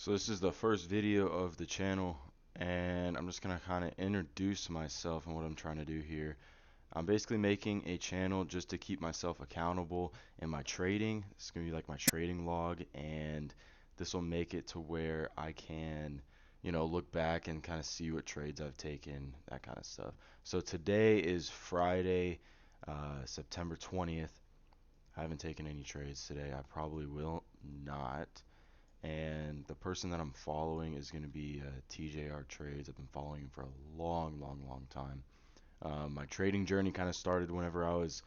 So this is the first video of the channel, and I'm just gonna kind of introduce myself and what I'm trying to do here. I'm basically making a channel just to keep myself accountable in my trading. It's gonna be like my trading log, and this will make it to where I can, look back and kind of see what trades I've taken, that kind of stuff. So today is Friday, September 20th. I haven't taken any trades today. I probably will not. And the person that I'm following is going to be TJR Trades. I've been following him for a long, long, long time. My trading journey kind of started whenever I was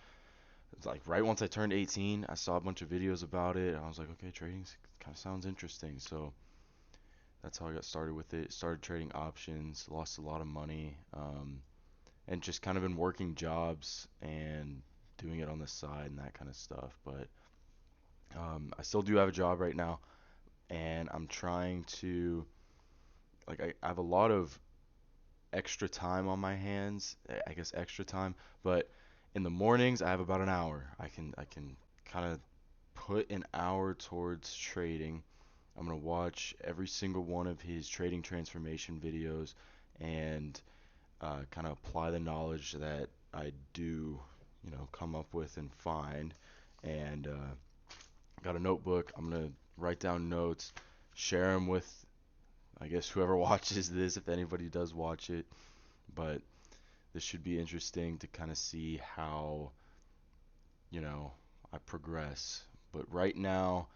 it's like right once I turned 18. I saw a bunch of videos about it. I was like, okay, trading kind of sounds interesting. So that's how I got started with it. Started trading options, lost a lot of money, and just kind of been working jobs and doing it on the side and that kind of stuff. But I still do have a job right now, and I'm trying to I have a lot of extra time on my hands. I guess extra time, but in the mornings I have about an hour. I can kind of put an hour towards trading. I'm gonna watch every single one of his trading transformation videos and kind of apply the knowledge that I do, come up with and find. And got a notebook. I'm gonna write down notes, share them with, I guess, whoever watches this, if anybody does watch it. But this should be interesting to kind of see how, you know, I progress. But right now,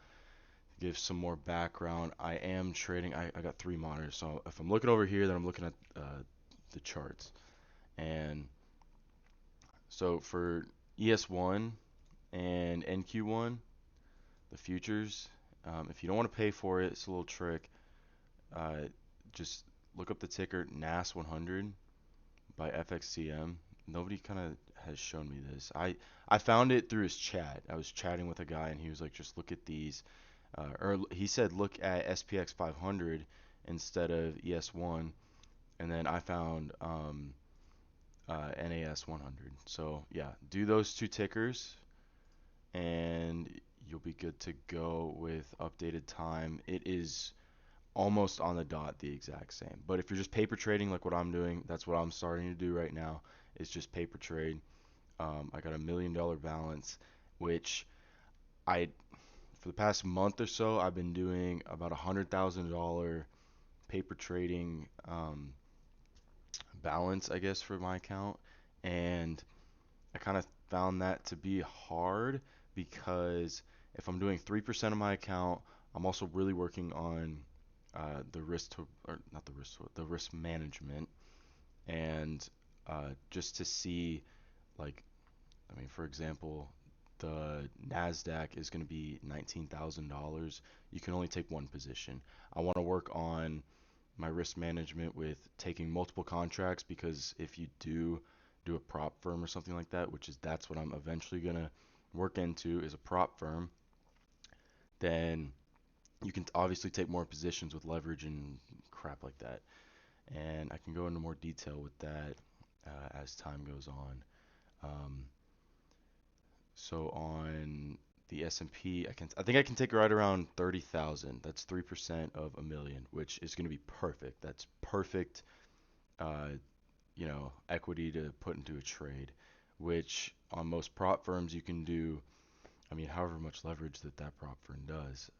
to give some more background, I am trading. I got three monitors. So if I'm looking over here, then I'm looking at the charts. And so for ES1 and NQ1, the futures, if you don't want to pay for it, it's a little trick. Uh, just look up the ticker NAS 100 by FXCM. Nobody kind of has shown me this. I found it through his chat. I was chatting with a guy and he was like, just look at these. Or he said, look at SPX 500 instead of ES1. And then I found NAS 100. So yeah, do those two tickers and you'll be good to go with updated time. It is almost on the dot the exact same. But if you're just paper trading like what I'm doing, that's what I'm starting to do right now. Is just paper trade. I got $1 million balance, which I for the past month or so I've been doing about $100,000 paper trading balance, I guess, for my account, and I kind of found that to be hard because if I'm doing 3% of my account, I'm also really working on the risk to, or not the risk to, the risk management, and just to see, like, I mean, for example, the Nasdaq is going to be $19,000. You can only take one position. I want to work on my risk management with taking multiple contracts because if you do a prop firm or something like that, which is that's what I'm eventually going to work into is a prop firm, then you can obviously take more positions with leverage and crap like that. And I can go into more detail with that as time goes on. Um, so on the S&P, I think I can take right around 30,000. That's 3% of a million, which is going to be perfect. That's perfect, uh, equity to put into a trade, which on most prop firms you can do, I mean, however much leverage that prop firm does.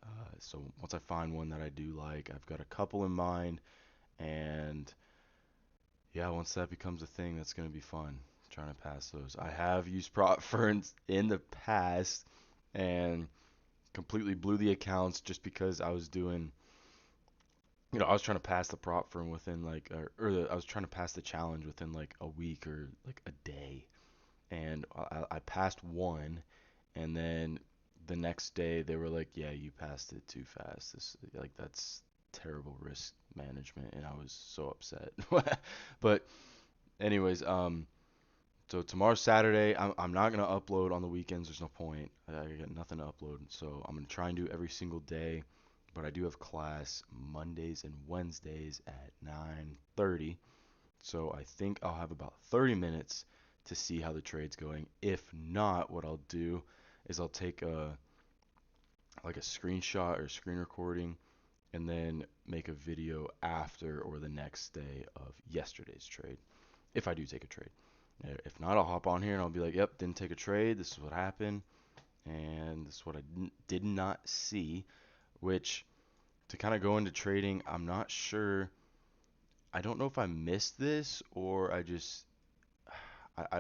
So once I find one that I do like, I've got a couple in mind, and yeah, once that becomes a thing, that's going to be fun trying to pass those. I have used prop firms in the past and completely blew the accounts just because I was doing, I was trying to pass the prop firm within like, I was trying to pass the challenge within like a week or like a day, and I passed one, and then the next day they were like, "Yeah, you passed it too fast. This like that's terrible risk management," and I was so upset. But anyways, so tomorrow's Saturday. I'm not gonna upload on the weekends. There's no point. I got nothing to upload, so I'm gonna try and do every single day. But I do have class Mondays and Wednesdays at 9:30. So I think I'll have about 30 minutes to see how the trade's going. If not, what I'll do is I'll take a screenshot or screen recording and then make a video after or the next day of yesterday's trade, if I do take a trade. If not, I'll hop on here and I'll be like, yep, didn't take a trade. This is what happened, and this is what I did not see. Which, to kind of go into trading, I'm not sure. I don't know if I missed this or I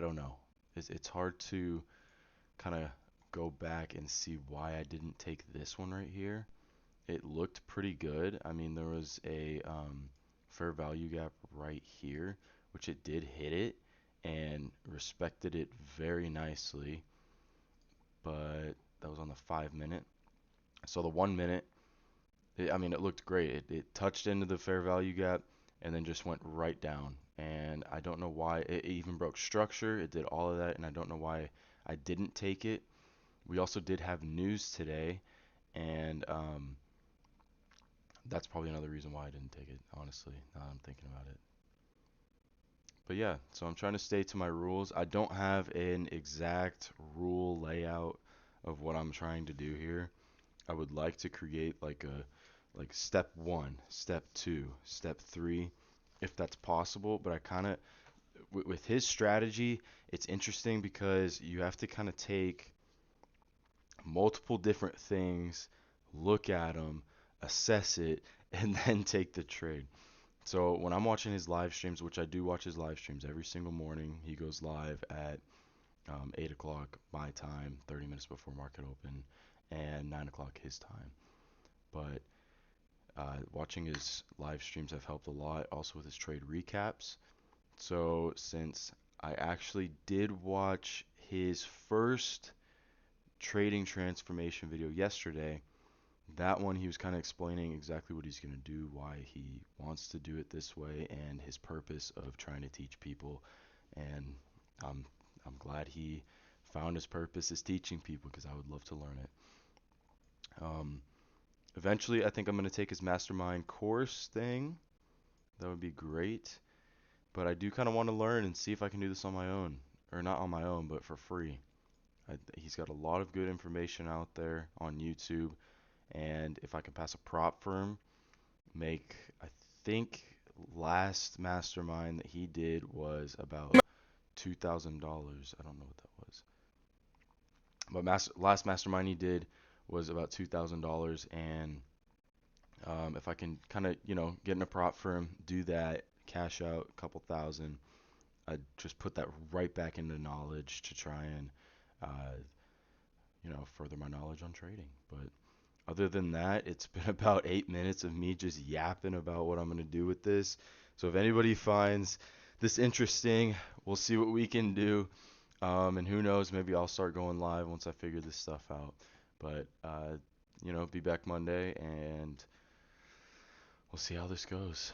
don't know. It's hard to kind of go back and see why I didn't take this one right here. It looked pretty good. I mean, there was a fair value gap right here, which it did hit it and respected it very nicely. But that was on the 5 minute. So the 1 minute, I mean, it looked great. It touched into the fair value gap and then just went right down. And I don't know why it even broke structure. It did all of that, and I don't know why I didn't take it. We also did have news today, and that's probably another reason why I didn't take it, honestly, now that I'm thinking about it. But yeah, so I'm trying to stay to my rules. I don't have an exact rule layout of what I'm trying to do here. I would like to create like step 1, step 2, step 3 if that's possible, but I kind of with his strategy, it's interesting because you have to kind of take multiple different things, look at them, assess it, and then take the trade. So when I'm watching his live streams, which I do watch his live streams every single morning, he goes live at 8 o'clock my time, 30 minutes before market open, and 9 o'clock his time. But watching his live streams have helped a lot, also with his trade recaps. So since I actually did watch his first trading transformation video yesterday, that one he was kind of explaining exactly what he's going to do, why he wants to do it this way, and his purpose of trying to teach people. And I'm I'm glad he found his purpose is teaching people because I would love to learn it. Um, Eventually, I think I'm going to take his mastermind course thing. That would be great. But I do kind of want to learn and see if I can do this on my own, or not on my own, but for free. He's got a lot of good information out there on YouTube, and if I can pass a prop firm, make I think last mastermind that he did was about $2,000. I don't know what that was, but last mastermind he did was about $2,000, and if I can kind of get in a prop firm, do that, cash out a couple thousand, I just put that right back into knowledge to try and further my knowledge on trading. But other than that, it's been about 8 minutes of me just yapping about what I'm going to do with this. So if anybody finds this interesting, we'll see what we can do. And who knows, maybe I'll start going live once I figure this stuff out. But, be back Monday and we'll see how this goes.